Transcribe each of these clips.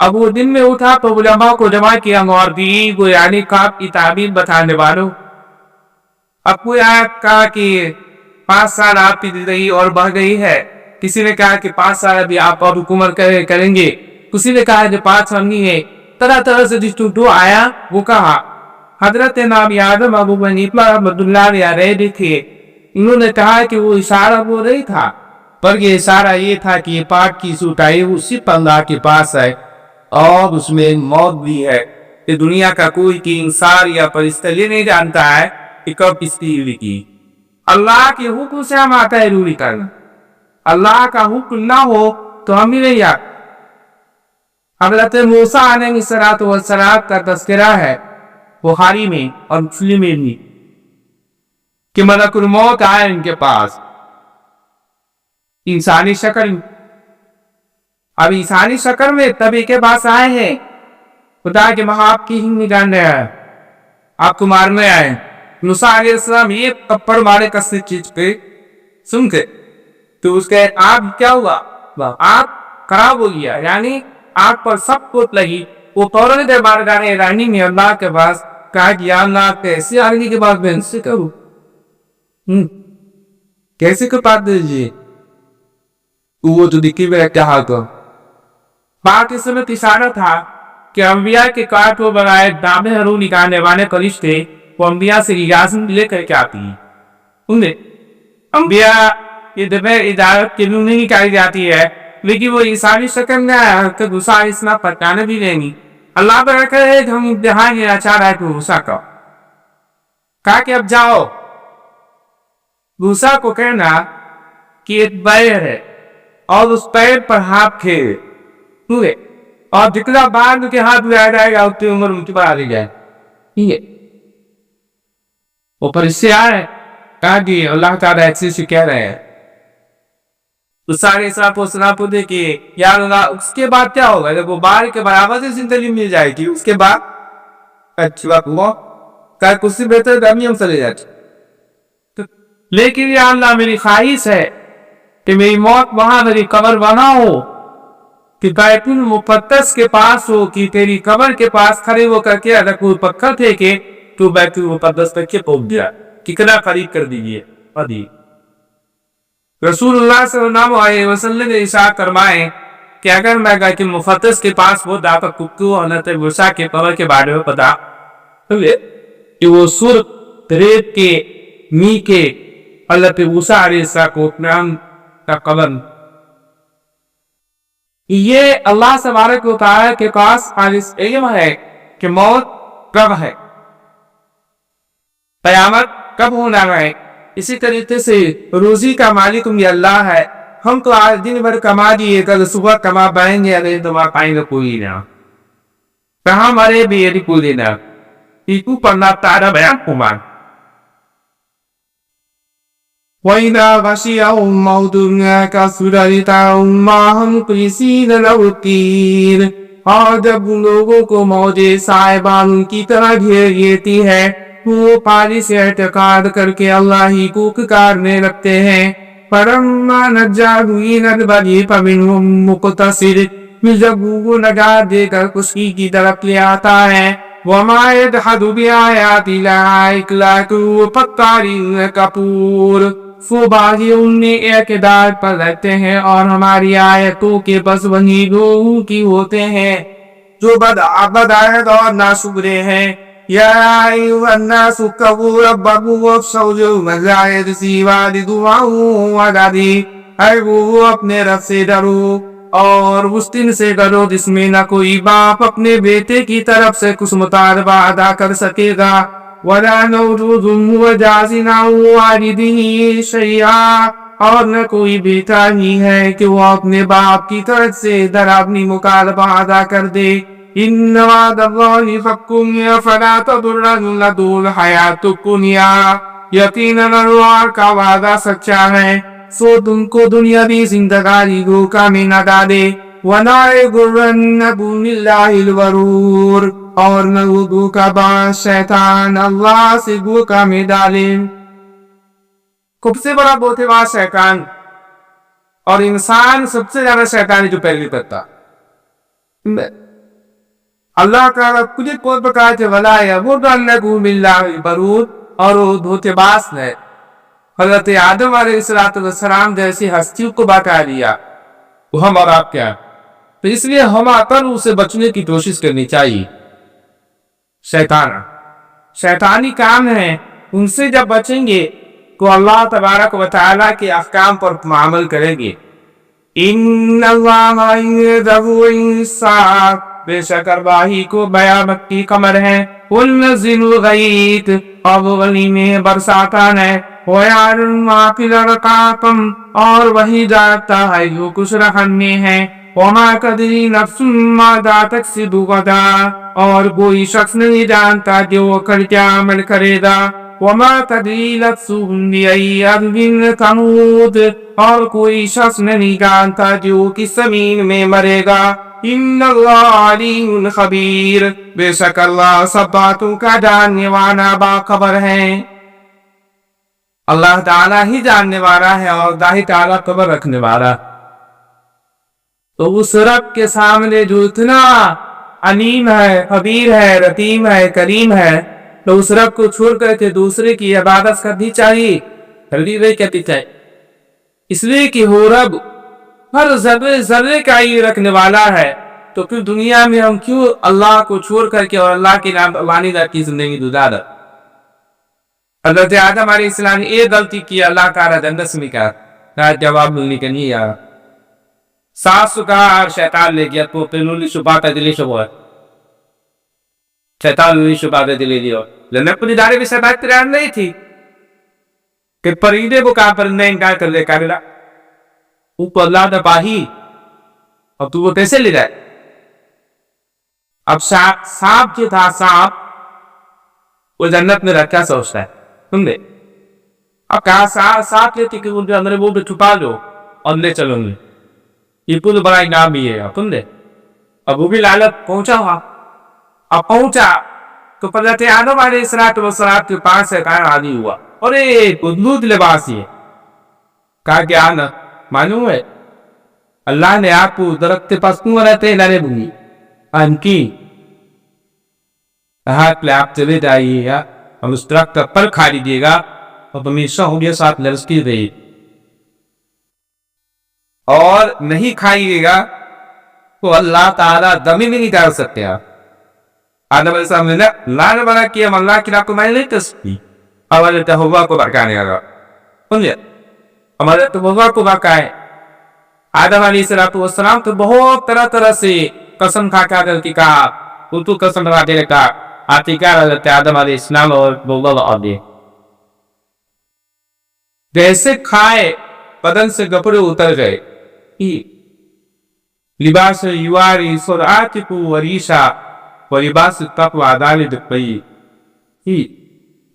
اب وہ دن میں اٹھا تو علماء کو جمع کیا اور دی وہ یعنی کعب کی تعبیر بتانے والوں. اب کوئی آیت کہا کہ 5 سال آپ کی زندگی اور بڑھ گئی ہے، کسی نے کہا کہ 5 سال ابھی آپ اور حکومت کریں گے، کسی نے کہا کہ 5 سال نہیں ہے. طرح طرح سے جس تو آیا وہ کہا. حضرت امام اعظم ابو حنیفہ رحمۃ اللہ علیہ رہ بھی تھے. انہوں نے کہا کہ وہ اشارہ وہ نہیں تھا، پر یہ اشارہ یہ تھا کہ یہ پاک کی سوٹائی وہ صرف اللہ کے پاس ہے اور اس میں موت بھی ہے. کہ دنیا کا کوئی کی انسان یا فرشتہ یہ نہیں جانتا ہے کہ کب کس کی ہوئی کی. اللہ کے حکم سے ہم آتا ہے روی کرنا، اللہ کا حکم نہ ہو تو ہم ہی نہیں آتے. حضرت موسیٰ علیہ السلام کا تذکرہ ہے بخاری میں اور مسلم میں بھی کہ ملک الموت آئے ان کے پاس انسانی شکل میں. اب انسانی شکل میں تبھی کے پاس آئے ہیں خدا کے آپ کی ہی نگانے آئے، آپ کو مارنے آئے. موسیٰ علیہ السلام یہ تپڑ مارے کسی چیز پہ سن کے تو اس کے آپ کیا ہوا، آپ خراب ہو گیا، یعنی آپ پر سب کچھ لگی. وہ فوراً بارگاہ الہی میں اللہ کے پاس کہا کہ یا اللہ کیسے آدمی کے پاس بہن سے کروں، کیسے کے پاس دیجیے. وہ تو دکھی میں کہا تو بات اس میں اشارہ تھا کہ انبیاء کے کاٹ و بغیر دامے ہرو نکالنے والے فرشتے وہ انبیاء سے اجازت لے کر کے آتی ہیں. انبیاء یہ دبیر اجازت کے لیے نہیں نکالی جاتی ہے، لیکن وہ انسانی شکل میں آیا کہ غصہ اتنا پہچانے بھی نہیں. اللہ پر کہے کہ ہم امتحان لینا چاہ رہا ہے کہ غصہ کا کہا کہ اب جاؤ. غصہ کو کہنا کہ ایک بیر ہے اور اس پیر پر ہاتھ پھیرے اور جتنا بعد کے ہاتھ میں آ جائے گا اتنی عمر ان کی بڑھا دی جائے. ٹھیک ہے، وہ پر اس سے آئے کہا کہ اللہ تعالیٰ ایسے سے کہہ رہے ہیں. تو سارے صاحب و سلام کو دیکھے یا اللہ اس کے بعد کیا ہوگا جب وہ بار کے برابر سے زندگی مل جائے گی اس کے بعد اچھی بات ہوا کہ کچھ سے بہتر گرمی ہم چلے جاتے. لیکن یا اللہ میری خواہش ہے کہ میری موت وہاں میری قبر بنا ہو کہ بیت المقدس کے پاس ہو، کہ تیری قبر کے پاس کھڑے ہو کر کے اگر کوئی پتھر پھینکے تو بیت المقدس تک کے پہنچ گیا. کتنا قریب کر دیجیے. رسول اللہ صلی اللہ علیہ وسلم نے ارشاد فرمائے کہ اگر میں بیت المقدس کے پاس وہ داتا کتو حضرت موسیٰ کے قبر کے بارے میں پتا کہ وہ سرخ ریت کے می کے حضرت موسیٰ علیہ السلام کا قبر، یہ اللہ تبارک و تعالی کے پاس خالص علم ہے کہ موت کب ہے، قیامت کب ہونا ہے. اسی طریقے سے روزی کا مالک بھی اللہ ہے. ہم تو آج دن بھر کما دیے، کل صبح کما پائیں گے ارے تو پائیں گے کوئی نہ کہاں مرے بھی یعنی کوئی نہ ٹیکو پڑھنا تارا بیان کمان. وَإِذَا غَشِيَهُم مَّوْجٌ كَالظُّلَالِ مَّعَهُمْ مُخْلِصِينَ لَهُ الدِّينَ. اور جب ان لوگوں کو موج صاحبان کی طرح گھیر لیتی ہے وہ پانی سے اعتقاد کر کے اللہ ہی کو پکارنے لگتے ہیں. فَلَمَّا نَجَّاهُمْ إِلَى الْبَرِّ فَمِنْهُم مُّقْتَصِدٌ. جب وہ نجات دے کر خشکی کی طرف لے آتا ہے. وَمَا يَجْحَدُ بِآيَاتِ اللَّهِ إِلَّا كُلُّ خَتَّارٍ كَفُورٍ. وہ باغی انہیں اعتدال پر رہتے ہیں اور ہماری آیتوں کے بس وہی لوگوں کی ہوتے ہیں جو بد آیت اور ناشکرے ہیں. یا ایھا الناس اتقوا ربکم واخشوا یوما لا یجزی والد عن ولدہ. اے وہ اپنے رب سے ڈرو اور اس دن سے ڈرو جس میں نہ کوئی باپ اپنے بیٹے کی طرف سے کچھ مطالبہ ادا کر سکے گا. وَلَا مَوْلُودٌ هُوَ جَازٍ عَن وَالِدِهِ شَيْئًا. اور نہ کوئی بیٹا ہی ہے کہ وہ اپنے باپ کی طرف سے اپنی مطالبہ ادا کر دے. إِنَّ وَعْدَ اللَّهِ حَقٌّ فَلَا تَغُرَّنَّكُمُ الْحَيَاةُ الدُّنْيَا. یقیناً اللہ کا وعدہ سچا ہے سو تم کو دنیاوی زندگانی دھوکہ میں نہ ڈالے. وَلَا يَغُرَّنَّكُم بِاللَّهِ الْغَرُورُ. اور نہ وہ دھوکہ باز شیطان اللہ سے دھوکہ میں ڈالے. سب سے بڑا دھوکہ باز شیطان اور انسان سب سے زیادہ شیطانی جو پیروی کرتا. اللہ تعالیٰ خود کو بکاتے ولا یغرنکم باللہ الغرور، اور وہ دھوکے باز نے حضرت آدم علیہ السلام جیسی ہستیوں کو بتا دیا، وہ ہم اور آپ کیا؟ تو اس لیے ہم آکر اسے بچنے کی کوشش کرنی چاہیے۔ شیطانی کام ہے، ان سے جب بچیں گے تو اللہ تبارک و تعالیٰ کے احکام پر عمل کریں گے۔ ان اللہ عنده الساعۃ، بے شک اللہ کو قیامت کی خبر ہے۔ وَيُنَزِّلُ الْغَيْثَ، اور وہ غنی میں برساتا ہے۔ وَيَعْلَمُ مَا فِي الْأَرْحَامِ، اور وہی جانتا ہے جو کچھ رحم میں ہے۔ وَمَا تَدْرِي نَفْسٌ مَاذَا تَكْسِبُ غَدًا، اور کوئی شخص نہیں جانتا کہ وہ کل کیا عمل کرے گا۔ وَمَا تَدْرِي نَفْسٌ بِأَيِّ أَرْضٍ تَمُوتُ، اور کوئی شخص نہیں جانتا کہ وہ کس زمین میں مرے گا۔ ان اللہ علیم خبیر، بے شک اللہ سب باتوں کا جاننے والا باخبر ہے۔ اللہ تعالیٰ ہی جاننے والا ہے اور اللہ تعالیٰ خبر رکھنے والا۔ تو اس رب کے سامنے جو اتنا علیم ہے، خبیر ہے، رقیب ہے، کریم ہے، تو اس رب کو چھوڑ کر کے دوسرے کی عبادت کرنی چاہیے؟ کہتی ہے اس لیے کہ وہ رب ہر ذرے ذرے کا ہی رکھنے والا ہے، تو پھر دنیا میں ہم کیوں اللہ کو چھوڑ کر کے اور اللہ کی نافرمانی کی زندگی گزارا؟ حضرت آدم علیہ السلام نے ایک غلطی کی، اللہ تعالیٰ جنت سے نکالا، جواب ملنے کے نہیں آیا۔ سانس کو کہا اور شیطان لے گیا، تو پہلولی شباتا دلی شبہ ہے، شیطان لولی شباتا دلی دیا۔ جنت پر ادارے بھی شیطان تیار نہیں تھی کہ پرندے کو کہا پرندے انکار کر لے، کہا ملا اوپر اللہ نے پاہی، اب تو وہ کیسے لے جائے؟ اب سانپ جو تھا، سانپ وہ جنت میں رکھا سوچتا ہے، سن دے اب کہا سانپ لیتی کہ اندر وہ چھپا دو اور لے چلو گے، یہ پورا بڑا انعام بھی ہے، سن دے۔ اب وہ بھی لالت پہنچا ہوا، اب پہنچا تو حضرت آدم علیہ السلام کے پاس شیطان حاضر ہوا، اور ایک ادبھت لباس یہ کہا کہ آنا معلوم ہے اللہ نے آپ کو درخت کے پاس کیوں رہتے ہیں لانے بھومی ان کی ہاتھ لے آپ چلے جائیے گا، ہم اس درخت کا پھل کھا لیجیے گا اور ہمیشہ ہوں گے ساتھ لڑکی رہی، اور نہیں کھائیے گا تو اللہ تعالیٰ دمی میں نہیں ڈال سکتے۔ آپ آدم علیہ السلام نے لانے بنا کیا، ہم اللہ کی راہ کو میں نہیں کر سکتی، اول ہوا کو بھڑکانے لگا، سمجھے؟ ہمارے تو ہوا کو بھڑکائے۔ آدم علیہ السلام تو بہت طرح سے قسم کھا کر غلطی کہا، وہ تو قسم کھا دے کا آتیکار حضرت آدم علیہ السلام اور بغض آدے جیسے کھائے بدن سے کپڑے اتر گئے۔ لباس یواری سرعاتک وریشا و لباس التقوی دالد پئی،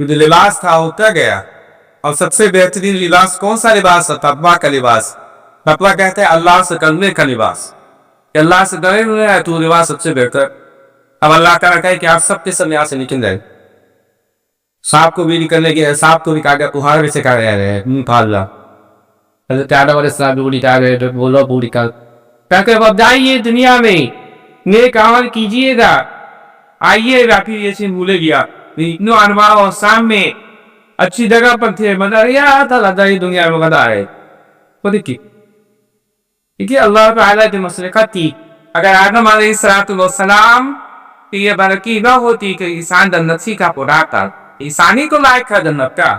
جو لباس تھا اتر گیا، اور سب سے بہترین لباس کون سا لباس ہے؟ تقوی کا لباس۔ تقوی کہتے ہیں اللہ سے ڈرنے کا لباس، کہ اللہ سے ڈرے ہوئے ہے تو لباس سب سے بہتر۔ اب اللہ تعالیٰ کہے کہ آپ سب کے سب یہاں سے نکل جائے، سانپ کو بھی نکلنے کے، سانپ کو بھی کہا گیا کہاں سے کہا گیا ہے اللہ۔ حضرت آدم علیہ السلام بھی بولی کہا گیا، بولو بولی کہا کہ اب جائیے دنیا میں نیک عمل کیجیے گا، آئیے گا، پھر یہ سے بھولے گیا اتنو انواع اور شام میں اچھی جگہ پر تھے، مگر یہ تھا لگا یہ دنیا میں غدا ہے۔ وہ دیکھیے کیونکہ اللہ تعالیٰ کی مصلحت تھی، اگر آدم علیہ السلام کی یہ برکی نہ ہوتی کہ انسان جنت کا پڑا تھا، انسانی کو لائق تھا جنت کا۔